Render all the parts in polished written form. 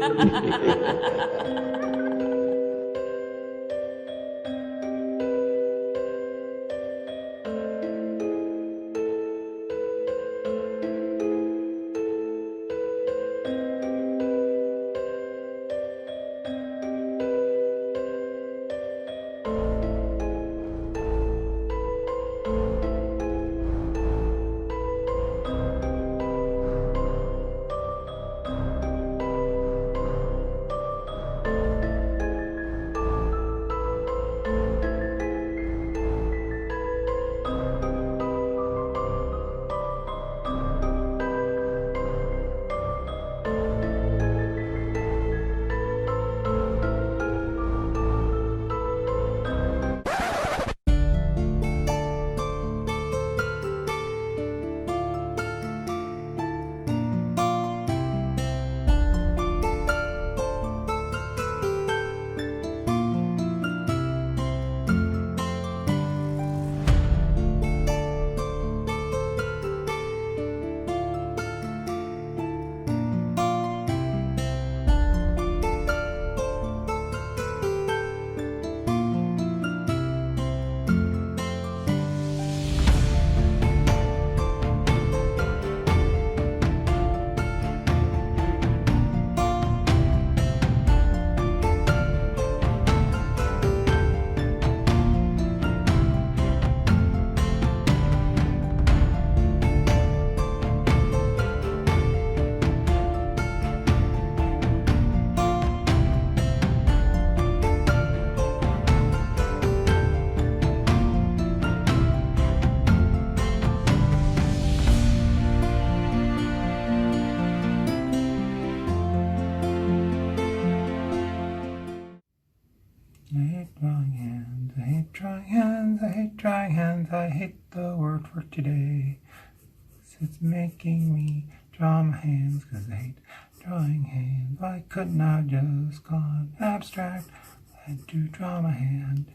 I hate drawing hands, I hate drawing hands, I hate drawing hands, I hate the word for today. It's making me draw my hands, cause I hate drawing hands. I could not just gone abstract, I had to draw my hand.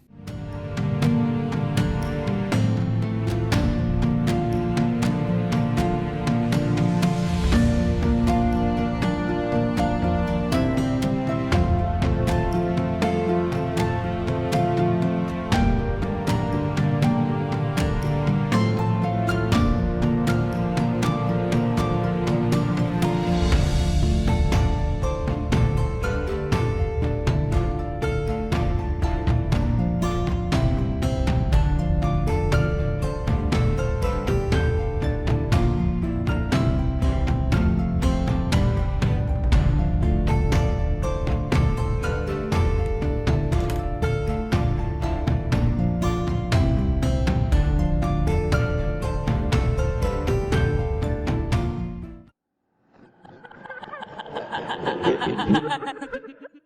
Ha ha ha ha ha!